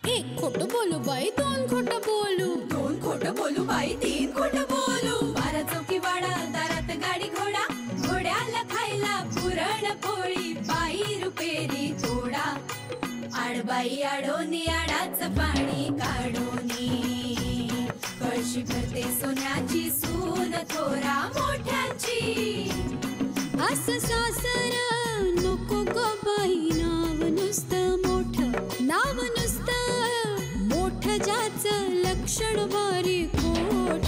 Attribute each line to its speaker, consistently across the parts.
Speaker 1: एक खोटं बोलू बाई, दोन खोटं बोलू,
Speaker 2: दोन खोटं बोलू बाई, तीन खोटं बोलू. 12 चौकी वाडा, दारात गाडी घोडा, घोड्याला खायला पुरण पोळी, बाई रुपेरी थोडा. आडबाई आडोनी आडाच पाणी काढोनी, कळशी भरते सोन्याची सून थोरा मोठ्याची.
Speaker 1: असं सासर नको ग बाई, नाव नुसतं मोठं, नाव नुसतं मोठं, ज्याचं लक्षण बारी खोट.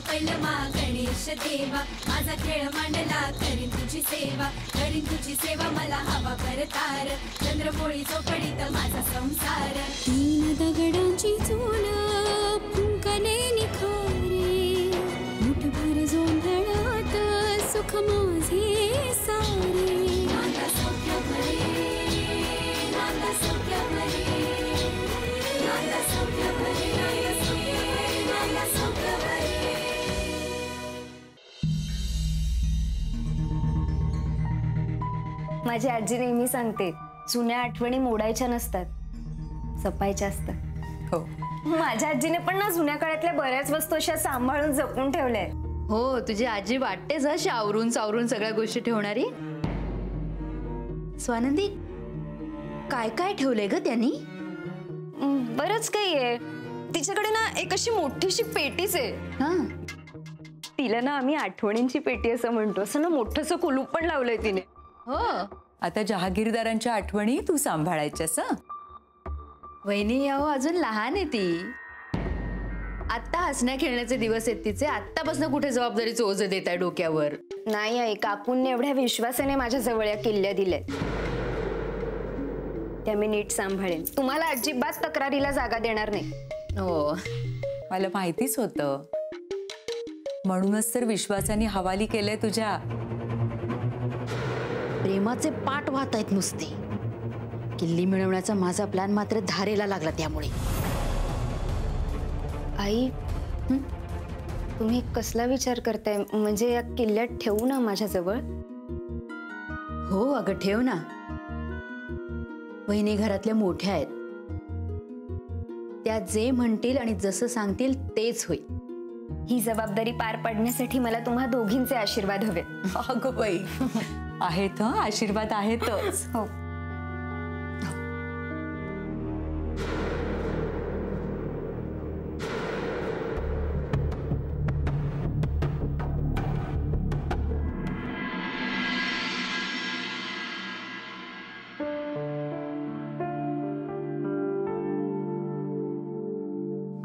Speaker 2: पैलमा गणेश देवा, माझा खेळ मांडला, करीन तुझी सेवा, करीन तुझी सेवा, मला हवा करतार, चंद्रपोळी चौकडीत माझा संसार.
Speaker 1: 3 दगडांची चूल फुंकले निखारे, मुठभर जोंधळात सुख माझे सारे.
Speaker 2: नांदा सौख्य भरे, नांदा सौख्य भरे, नांदा सौख्य भरे, नांदा सौख्य भरे.
Speaker 3: माझी आजी नेहमी सांगते, जुन्या आठवणी मोडायच्या नसतात, जपायच्या असतात.
Speaker 4: हो,
Speaker 3: माझ्या आजीने पण ना जुन्या काळातल्या बऱ्याच वस्तू अशा सांभाळून जपून ठेवल्या.
Speaker 5: हो, तुझी आजी वाटतेच अशी आवरून सावरून सगळ्या गोष्टी ठेवणारी. स्वानंदी, काय काय ठेवलंय ग त्यांनी?
Speaker 3: बरंच काही आहे. तिच्याकडे ना एक अशी मोठीशी पेटीच आहे.
Speaker 5: हा,
Speaker 3: तिला ना आम्ही आठवणींची पेटी असं म्हणतो. असं ना मोठंसं कुलूप पण लावलंय तिने.
Speaker 5: हो.
Speaker 4: आता जहागीरदारांच्या आठवणी तू सांभाळायच्यास.
Speaker 5: वहिनी अहो अजून लहान आहे ती. आत्ता हसण्या खेळण्याचे दिवस आहेत तिचे. आत्तापासून कुठे जबाबदारीचं ओझं देत आहे डोक्यावर.
Speaker 3: नाही आई, काकूंनी एवढ्या विश्वासाने माझ्या जवळ या किल्ल्या दिल्यात, त्या मी नीट सांभाळेन. तुम्हाला अजिबात तक्रारीला जागा देणार नाही.
Speaker 5: हो,
Speaker 4: मला माहितीच होतं, म्हणूनच तर विश्वासाने हवाली केलंय तुझ्या.
Speaker 5: प्रेमाचे पाठ वाहत आहेत नुसते. किल्ली मिळवण्याचा माझा प्लॅन मात्र धारेला लागला त्यामुळे.
Speaker 3: आई, तुम्ही कसला विचार करताय? म्हणजे या किल्ल्यात ठेवू ना माझ्याजवळ?
Speaker 5: हो अगं, ठेव ना. वहिनी घरातल्या मोठ्या आहेत, त्या जे म्हणतील आणि जसं सांगतील तेच होईल.
Speaker 3: ही जबाबदारी पार पाडण्यासाठी मला तुम्हा दोघींचे आशीर्वाद हवे.
Speaker 4: अगं बाई, आहेत हं, आशीर्वाद आहेतच.
Speaker 3: हो.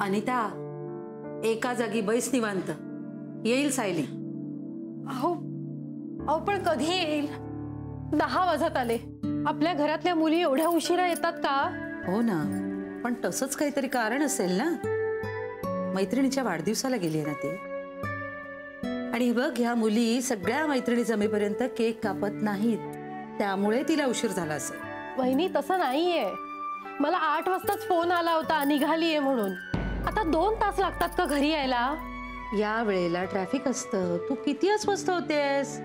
Speaker 6: अनिता, एका जागी बैस निवांत. येईल सायली.
Speaker 7: अहो अहो पण कधी येईल? 10 वाजत आले. आपल्या घरातल्या मुली एवढ्या उशिरा येतात का?
Speaker 6: हो ना, पण तसंच काहीतरी कारण असेल ना. मैत्रिणीच्या वाढदिवसाला गेली ना ती. आणि बघ, ह्या मुली सगळ्या मैत्रिणी जमेपर्यंत केक कापत नाहीत, त्यामुळे तिला उशीर झाला असेल.
Speaker 7: वहिनी तसं नाहीये. मला 8 वाजताच फोन आला होता निघालीये म्हणून. आता 2 तास लागतात का घरी यायला?
Speaker 6: या वेळेला ट्रॅफिक असतं. तू किती अस्वस्थ होतेस?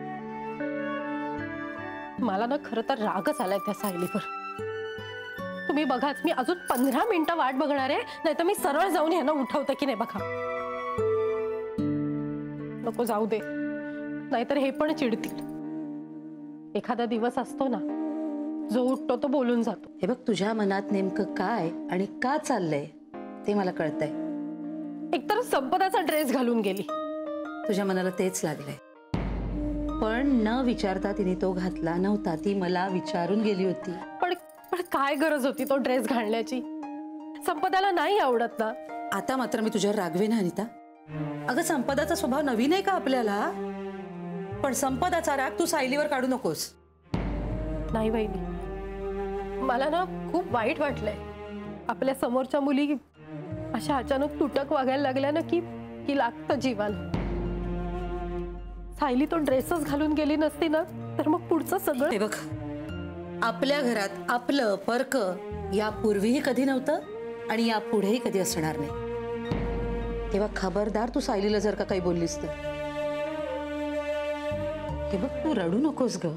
Speaker 7: मला ना खरं तर रागच आलाय त्या सायलीवर. तुम्ही बघाच, मी अजून 15 मिनिटं वाट बघणार आहे, नाहीतर मी सरळ जाऊन ह्यांना उठवते की नाही बघा. नको जाऊ दे, नाहीतर हे पण चिडतील. एखादा दिवस असतो ना, जो उठतो तो बोलून जातो.
Speaker 6: हे बघ, तुझ्या मनात नेमकं काय आणि का चाललंय ते मला कळतंय.
Speaker 7: एकतर संपदाचा ड्रेस घालून गेली.
Speaker 6: तुझ्या मनाला तेच लागलंय, पण न विचारता तिने तो घातला नव्हता. ती मला विचारून गेली होती.
Speaker 7: पण काय गरज होती तो ड्रेस घालण्याची? संपदाला नाही आवडत ना.
Speaker 6: आता मात्र मी तुझ्यावर रागवे ना अनिता. अगं, संपदाचा स्वभाव नवीन आहे का आपल्याला? पण संपदाचा राग तू सायलीवर काढू नकोस.
Speaker 7: नाही वहिनी, मला ना खूप वाईट वाटलंय. आपल्या समोरच्या मुली अशा अचानक तुटक वागायला लागल्या ना की लागतं जीवाला. सायली तो ड्रेसच घालून गेली नसती ना, तर मग पुढचं सगळं.
Speaker 6: हे बघ, आपल्या घरात आपलं परक यापूर्वीही कधी नव्हतं आणि यापुढेही कधी असणार नाही. तेव्हा खबरदार तू सायलीला जर का काही बोललीस तर. हे बघ, तू रडू नकोस ग.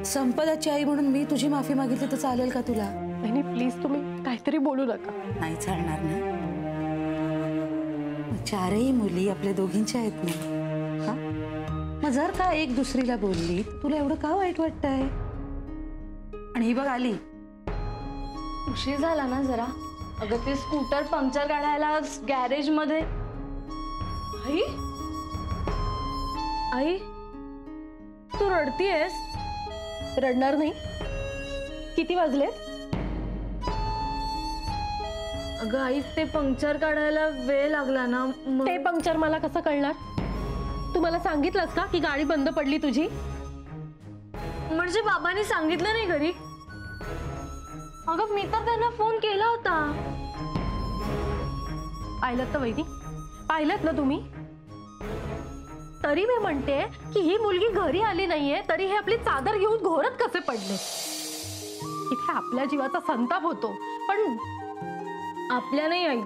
Speaker 6: संपदाची आई म्हणून मी तुझी माफी मागितली तर चालेल का तुला?
Speaker 7: वहिनी प्लीज तुम्ही काहीतरी बोलू नका.
Speaker 6: नाही चालणार ना. चारही मुली आपल्या दोघींच्या आहेत ना. हा, मग जर का एक दुसरीला बोलली तुला एवढं का वाईट वाटतंय? आणि ही बघ आली.
Speaker 5: उशीर झाला ना जरा. अगं ते स्कूटर पंक्चर काढायला गॅरेज मध्ये. आई आई तू रडतीयस?
Speaker 7: रडणार नाही. किती वाजले?
Speaker 5: अगं आई ते पंक्चर काढायला वेळ लागला ना.
Speaker 7: ते पंक्चर मला कसं कळणार? तू मला सांगितलंस का की गाडी बंद पडली तुझी?
Speaker 5: म्हणजे बाबांनी सांगितलं नाही घरी? अगं मी तर त्यांना फोन केला होता.
Speaker 7: पाहिलं तर वहिनी, पाहिलं ना तुम्ही? तरी मी म्हणते की ही मुलगी घरी आली नाहीये तरी हे आपली चादर घेऊन घोरत कसे पडले. इथे आपल्या जीवाचा संताप होतो पण
Speaker 5: आपल्या नाही आई,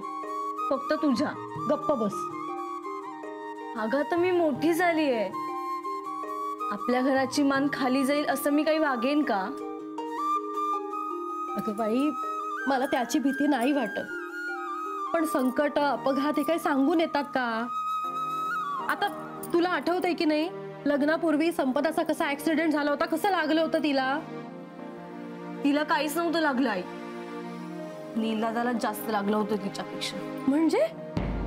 Speaker 5: फक्त तुझ्या.
Speaker 7: गप्प बस.
Speaker 5: अगं तर मी मोठी झाली आहे. आपल्या घराची मान खाली जाईल असं मी काही वागेन का?
Speaker 7: अगं बाई, मला त्याची भीती नाही वाटत. पण संकट अपघात हे काही सांगून येतात का? आता तुला आठवतंय की नाही लग्नापूर्वी संपदाचा कसा ऍक्सिडेंट झाला होता, कसं लागलं होतं तिला?
Speaker 5: तिला काहीच नव्हतं लागलं आई. नीलदादाला जास्त लागलं होतं तिच्यापेक्षा.
Speaker 7: म्हणजे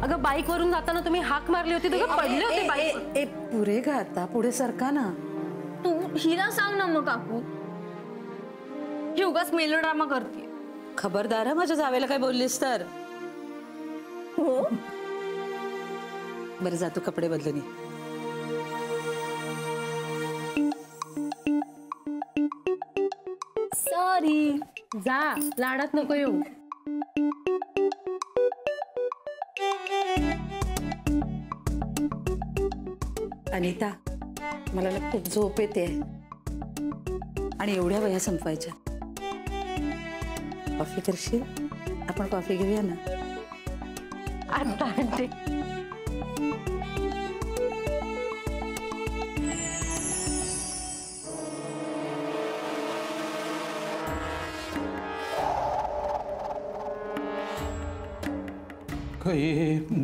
Speaker 7: अगं बाईक वरून जाताना तुम्ही हाक मारली होती तर पडले होते बाईक.
Speaker 6: ए पुरे का आता पुढे सरका ना.
Speaker 5: तू हिला सांग ना मग काकू. ही उगाच मेलोड्रामा करते.
Speaker 6: खबरदार माझ्या जावेला काय बोललीस तर.
Speaker 5: हो
Speaker 6: बरं जातो कपडे बदलून ये.
Speaker 5: सॉरी.
Speaker 7: जा, लाडात नको येऊ.
Speaker 6: अनिता, मला ना खूप झोप येते आणि एवढ्या वह्या संपवायच्या. कॉफी करशील? आपण कॉफी घेऊया ना.
Speaker 7: आता आणते.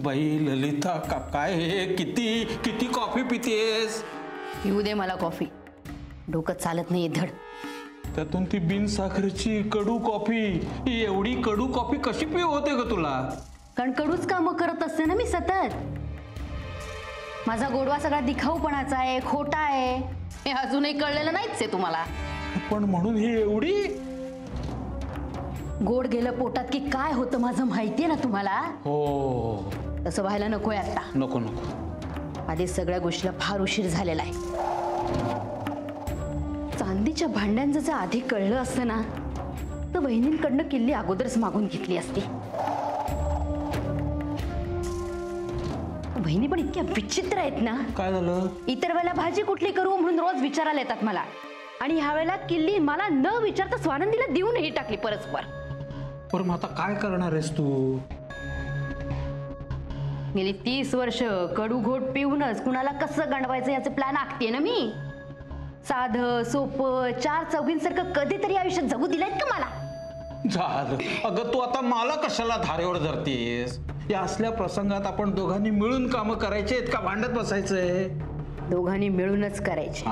Speaker 8: बाई ललिता का काय हे? किती किती कॉफी पितेस?
Speaker 5: येऊ दे मला कॉफी. डोकं चालत नाही धड.
Speaker 8: त्यातून ती बिन साखरेची कडू कॉफी. ही एवढी कडू कॉफी कशी पिऊ होते ग तुला?
Speaker 9: कारण कडूच कामं करत असते ना मी सतत. माझा गोडवा सगळा दिखाऊपणाचा आहे, खोटा आहे. हे अजूनही कळलेलं नाहीच आहे तुम्हाला.
Speaker 8: पण म्हणून ही एवढी
Speaker 9: गोड गेलं पोटात की काय होतं माझं माहितीये ना तुम्हाला.
Speaker 8: हो
Speaker 9: तसं व्हायला नकोय आता.
Speaker 8: नको नको.
Speaker 9: आधी सगळ्या गोष्टीला फार उशीर झालेला आहे. चांदीच्या भांड्यांचं जर आधी कळलं असतं ना तर वहिनींकडनं किल्ली अगोदरच मागून घेतली असती. वहिनी पण इतक्या विचित्र आहेत ना.
Speaker 8: काय झालं?
Speaker 9: इतर वेळेला भाजी कुठली करू म्हणून रोज विचारायला येतात मला आणि ह्या वेळेला किल्ली मला न विचारता स्वानंदीला देऊनही टाकली परस्पर.
Speaker 8: पण मग आता काय करणार आहेस तू?
Speaker 9: गेली 30 वर्ष कडू घोट पिऊनच कुणाला कसं गंडवायचं याचे प्लॅन आखते ना मी. साधं सोपं चार चौघींसारखं कधीतरी आयुष्यात जगू दिलायत का मला?
Speaker 8: झालं. अगं तू आता मला कशाला धारेवर धरतेस? या असल्या प्रसंगात आपण दोघांनी मिळून कामं करायचे आहेत का भांडत बसायचंय?
Speaker 9: दोघांनी मिळूनच करायचे.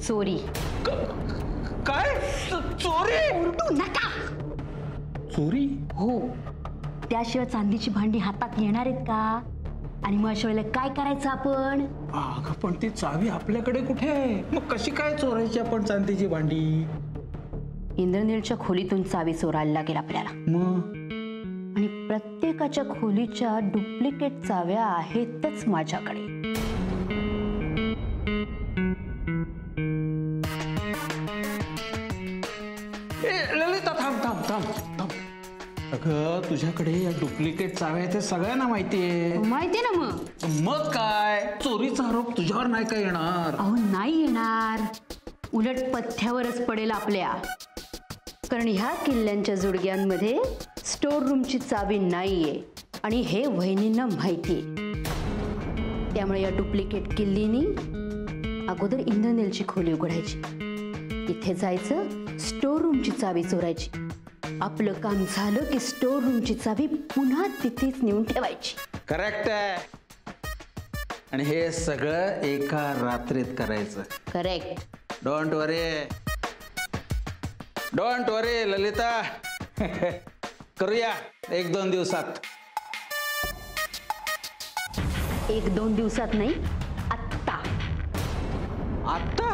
Speaker 9: चोरी.
Speaker 8: काय? चोरी?
Speaker 9: उलटू नका.
Speaker 8: चोरी?
Speaker 9: हो. त्याशिवाय चांदीची भांडी हातात येणार आहेत का? आणि मग अशा वेळेला काय करायचं आपण?
Speaker 8: अगं पण ती चावी आपल्याकडे कुठे आहे? मग कशी काय चोरायची आपण चांदीची भांडी?
Speaker 9: इंद्रनीलच्या खोलीतून चावी चोरायला लागेल आपल्याला.
Speaker 8: मग
Speaker 9: आणि प्रत्येकाच्या खोलीच्या डुप्लिकेट चाव्या आहेतच माझ्याकडे.
Speaker 8: ललिता थांब थांब थांब थांब. अगं तुझ्याकडे या डुप्लिकेट चाव्या ते सगळ्यांना माहितीये.
Speaker 9: माहितीये ना मग.
Speaker 8: मग काय चोरीचा आरोप तुझ्यावर नाही का येणार?
Speaker 9: अहो नाही येणार. उलट पथ्यावरच पडेल आपल्या. कारण ह्या किल्ल्यांच्या जुडग्यांमध्ये स्टोर रूमची चावी नाहीये आणि हे वहिनींना माहितीये. त्यामुळे या डुप्लिकेट किल्लीनी अगोदर इंद्रनीलची खोली उघडायची तिथे जायचं, स्टोर रूमची चावी चोरायची. आपलं काम झालं की स्टोर रूमची चावी पुन्हा तिथेच नेऊन ठेवायची.
Speaker 8: करेक्ट आहे. आणि हे सगळं एका रात्रीत करायचं.
Speaker 9: करेक्ट.
Speaker 8: डोंट वरी ललिता. करूया 1-2 दिवसात.
Speaker 9: 1-2 दिवसात नाही, आत्ता.
Speaker 8: आता?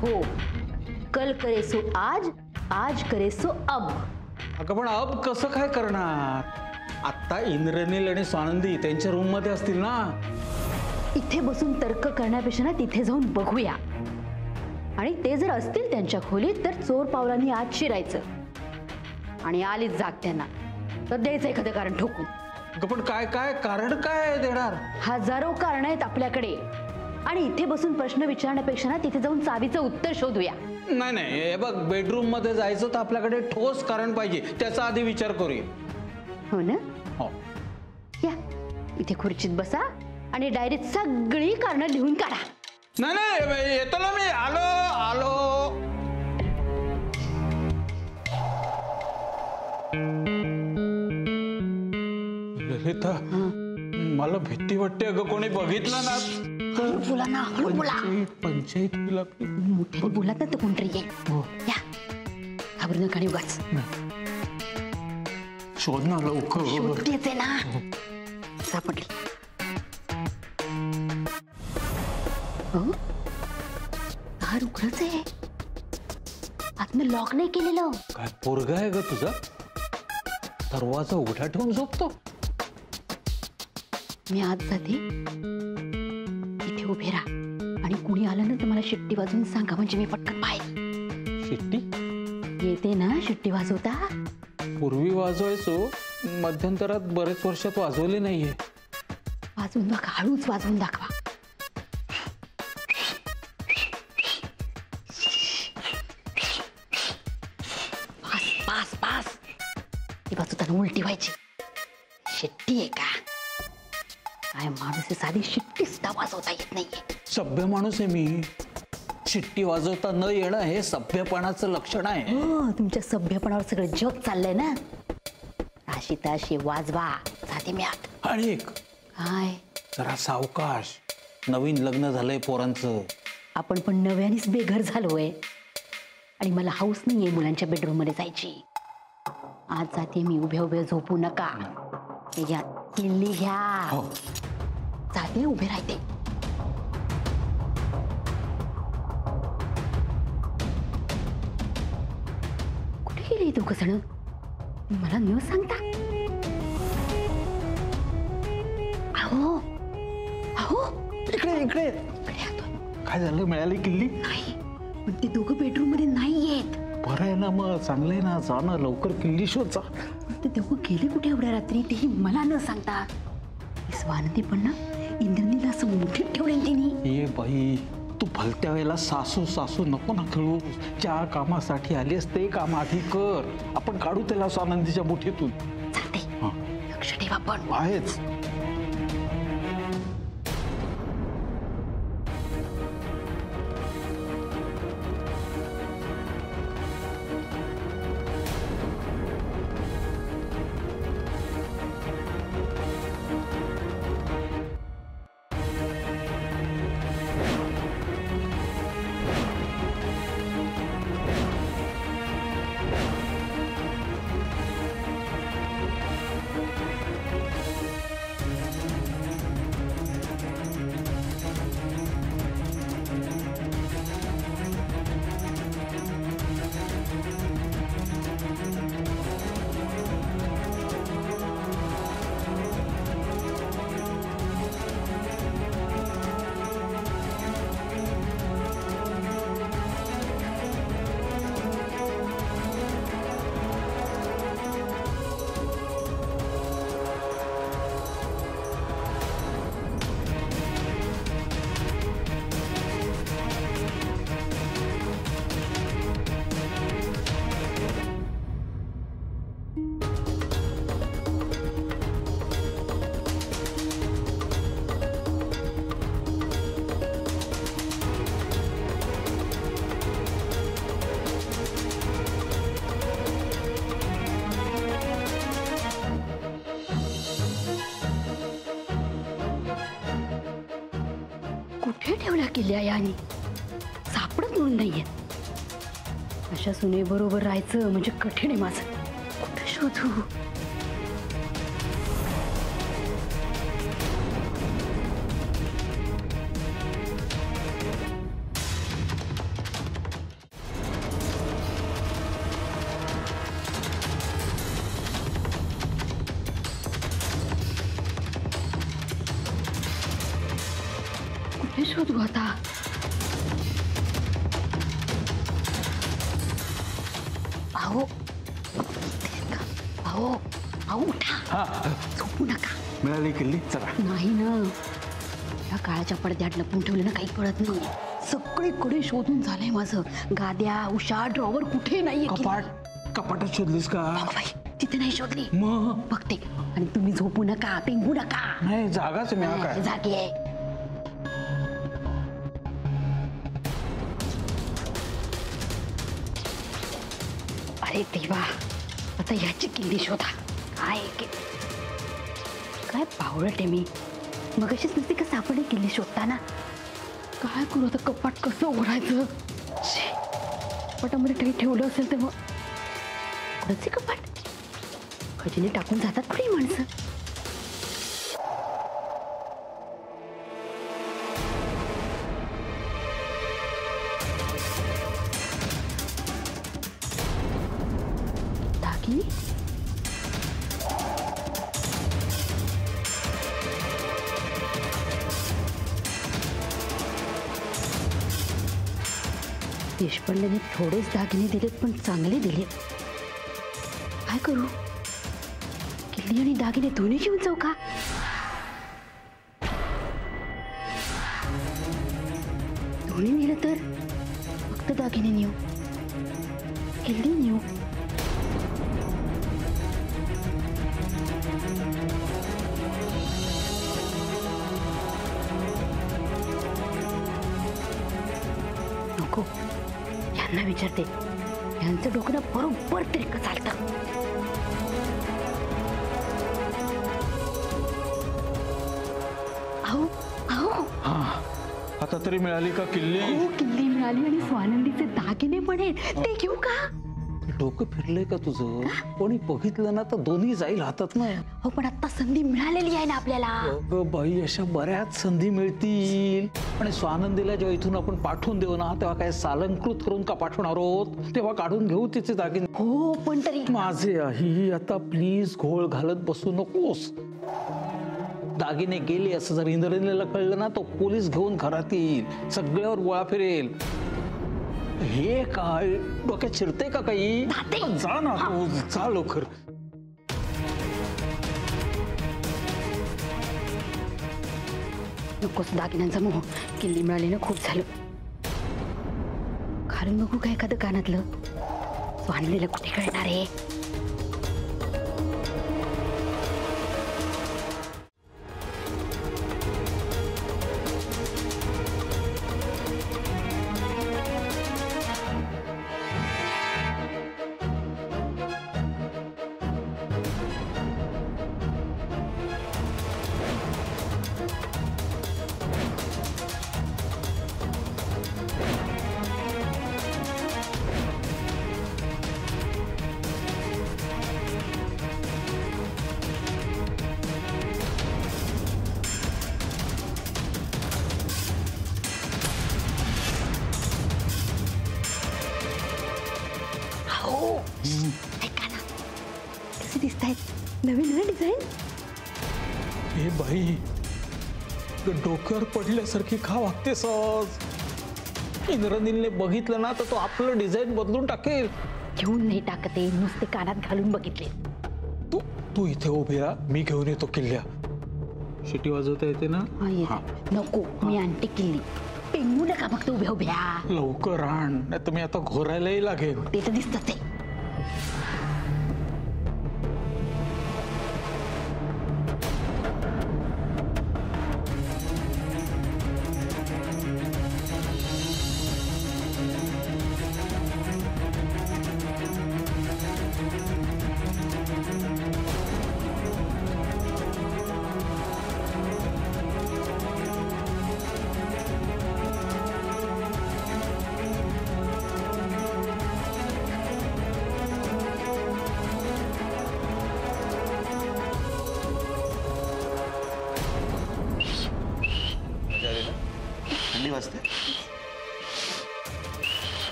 Speaker 9: हो. कल करे सो आज, आज करे सो अब.
Speaker 8: अगं पण अब कसं काय करणार? आता इंद्रनील आणि स्वानंदी त्यांच्या रूम मध्ये असतील ना.
Speaker 9: इथे बसून तर्क करण्यापेक्षा ना तिथे जाऊन बघूया. आणि ते जर असतील त्यांच्या खोलीत तर चोर पावलांनी आत शिरायचं. आणि आलीच जाग त्यांना तर द्यायचं एखादं कारण ठोकून.
Speaker 8: अगं पण काय कारण काय देणार?
Speaker 9: हजारो कारण आहेत आपल्याकडे. आणि इथे बसून प्रश्न विचारण्यापेक्षा ना तिथे जाऊन चावीचं उत्तर शोधूया.
Speaker 8: नाही हे बघ, बेडरूम मध्ये जायचं तर आपल्याकडे ठोस कारण पाहिजे. त्याचा आधी विचार करूया.
Speaker 9: हो ना?
Speaker 8: हो.
Speaker 9: या इथे खुर्चीत बसा आणि डायरीत सगळी कारणं लिहून काढा.
Speaker 8: नाही येतो ना मी. आलो. ललिता, मला भीती वाटते. अगं कोणी बघितलं ना.
Speaker 9: हळू बोला ना, हळू बोला.
Speaker 8: पंचायत
Speaker 9: मोठ्याने बोला तर कोणतरी येईल. या घाबरू नका उगाच.
Speaker 8: शोध ना लवकर.
Speaker 9: शोधतेच आहे ना. सापडली. दार उघडच आहे. आतनं लॉक नाही केलेलं.
Speaker 8: काय पोरगा आहे ग तुझा? दरवाजा उघडा ठेवून झोपतो.
Speaker 9: मी आत जाते, इथे उभे राहा आणि कुणी आलं ना तर मला शिट्टी वाजवून सांगा म्हणजे मी पटकन पाहिजे.
Speaker 8: शिट्टी
Speaker 9: येते ना शिट्टी वाजवता?
Speaker 8: पूर्वी वाजवायचो, मध्यंतरात बरेच वर्षात वाजवले नाहीये.
Speaker 9: वाजवून दाखवा, हळूच वाजवून दाखवा. पास ती वाजवताना उलटी व्हायची. शिट्टी आहे का? काय माणूस आहे, साधी शिट्टी सुद्धा वाजवता येत नाहीये.
Speaker 8: सभ्य माणूस आहे मी. शिट्टी वाजवता न येणं हे सभ्यपणाचं लक्षण आहे.
Speaker 9: हो, तुमच्या सभ्यपणावर सगळं जग चाललंय ना. ताशी ताशी वाजवा. जाते मी आत.
Speaker 8: आणि एक
Speaker 9: काय?
Speaker 8: जरा सावकाश. नवीन लग्न झालंय पोरांचं.
Speaker 9: आपण पण नव्यानेच बेघर झालोय आणि मला हाऊस नाहीये मुलांच्या बेडरूम मध्ये जायची. आज जाते मी. उभे झोपू नका. घ्या किल्ली घ्या. जाते, उभे राहते. कुठे गेले दोघ जण? मला न सांगता. अहो
Speaker 8: इकडे काय झालं? मिळाली किल्ली?
Speaker 9: नाही, पण ते दोघं बेडरूम मध्ये नाहीयेत.
Speaker 8: बरं आहे ना मग. चांगलंय ना. जा ना लवकर किल्ली शोध.
Speaker 9: ते दोघं गेले कुठे एवढ्या रात्री तेही मला न सांगता. स्वानंदी पण ना इंद्रनीला असं मोठीत ठेवले त्यांनी.
Speaker 8: ये बाई, तू भलत्या वेळेला सासू नको ना खेळू. ज्या कामासाठी आलीस ते काम आधी कर. आपण काढू त्याला स्वानंदीच्या मुठीतून.
Speaker 9: चालते. लक्ष ठेवा पण.
Speaker 8: आहेच.
Speaker 9: ठेवल्या किल्ल्या याने सापडत म्हणून नाहीये. अशा सुने बरोबर राहायचं म्हणजे कठीण आहे माझं. कुठं शोधू? कुठे शोधू आता? अहो अहो अहो उठा, झोपू नका.
Speaker 8: मिळाली किल्ली, चला.
Speaker 9: नाही ना, या काळाच्या पडद्यात लपून ठेवलं ना, काही कळत नाही. सगळीकडे शोधून झालंय माझं. गाद्या, उषा, ड्रॉवर कुठे नाहीये.
Speaker 8: कपाटात शोधलीस का?
Speaker 9: तिथे नाही शोधली.
Speaker 8: मग
Speaker 9: बघते. आणि तुम्ही झोपू नका, पेंगू नका.
Speaker 8: नाही, जागाच मी काय
Speaker 9: जागी आहे. अरे देवा, आता याची किल्ली शोधा. काय पावळट आहे मी. मग अशीच नसते का सापडे किल्ली शोधताना. काय करू आता? कपाट कसं उघडायचं? कपाटामध्ये काही ठेवलं असेल तर मग कोणाचे कपाट? खजिने टाकून जातात कुठे माणसं. दागिने देशपांडेने थोडेच दागिने दिलेत, पण चांगले दिलेत. काय करू? किल्ली आणि दागिने दोन्ही घेऊन जाऊ का? दोन्ही नेलं तर फक्त दागिने नेऊ, किल्ली नेऊ. नको, यांना विचारते. यांचं डोकं ना बरोबर तरीका चालतं. अहो अहो,
Speaker 8: आता तरी मिळाली का किल्ली?
Speaker 9: हो, किल्ली मिळाली आणि स्वानंदीचे दागिने पण आहेत. ते घेऊ का?
Speaker 8: डोकं फिरलंय का तुझं? कोणी बघितलं ना तर दोन्ही जाईल हातात ना.
Speaker 9: हो, पण आता संधी मिळालेली आहे ना आपल्याला.
Speaker 8: अगं बाई, अशा बऱ्याच संधी मिळतील. आणि स्वानंदीला जेव्हा इथून आपण पाठवून देऊ ना, तेव्हा काय सालंकृत करून का पाठवणार आहोत? तेव्हा काढून घेऊ तिचे दागिने.
Speaker 9: हो, पण तरी
Speaker 8: माझे आई, आता प्लीज घोळ घालत बसू नकोस. दागिने गेले असं जर इंद्रनीला कळलं ना, तो पोलीस घेऊन घरात येईल, सगळ्यावर गोळा फिरेल. हे काय डोक्यात शिरते का काही? जा ना तू, जा लवकर.
Speaker 9: नकोच दागिन्यांचा मोह. किल्ली मिळाली ना, खूप झालं. घालून बघू का एखादं कानातलं? स्वानंदीला कुठे कळणार आहे? ऐका ना, कसे दिसतायत? नवीन ना डिझाईन?
Speaker 8: हे बाई, डोक्यावर पडल्यासारखी का वागते सहज? इंद्रनीलने बघितलं ना तर तो आपलं डिझाईन बदलून टाकेल.
Speaker 9: घेऊन नाही टाकते, नुसते कानात घालून बघितले.
Speaker 8: तू इथे उभी राहा, मी घेऊन येतो किल्ल्या. शिटी वाजवता येते ना?
Speaker 9: नको, मी आणते किल्ली. पेंगू नका फक्त उभ्या उभ्या.
Speaker 8: लवकर आण, नाही तर मी आता घोरायलाही लागेल.
Speaker 9: ते तर दिसतच आहे.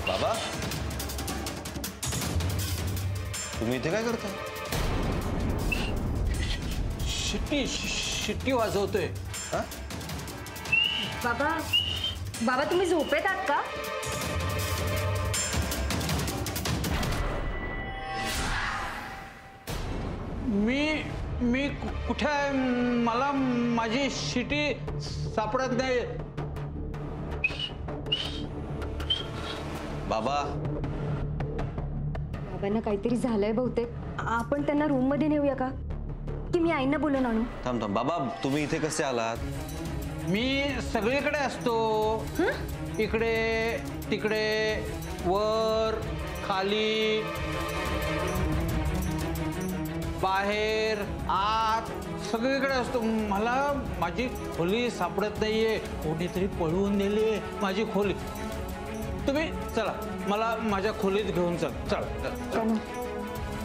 Speaker 10: बाबा तुम्ही इथे काय करताय?
Speaker 8: शिट्टी वाजवतोय.
Speaker 3: बाबा बाबा तुम्ही झोपेत आहात का?
Speaker 8: मी कुठे आहे? मला माझी शिटी सापडत नाही.
Speaker 10: बाबा
Speaker 3: बाबांना काहीतरी झालंय बहुतेक. आपण त्यांना रूम मध्ये नेऊया का, की मी आईंना बोलून आणू?
Speaker 10: थांब थांब बाबा, तुम्ही इथे कसे आलात?
Speaker 8: मी सगळीकडे असतो. इकडे तिकडे वर खाली बाहेर आत सगळीकडे असतो. मला माझी खोली सापडत नाहीये. कोणीतरी पळवून नेली माझी खोली. तुम्ही चला मला माझ्या खोलीत घेऊन चला.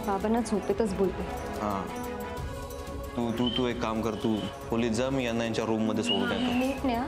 Speaker 3: बाबांना झोपेतच बोलते.
Speaker 10: हा तू एक काम कर, तू खोलीत जा, मी यांना यांच्या रूम मध्ये सोडून येतो.
Speaker 3: नीट न्या.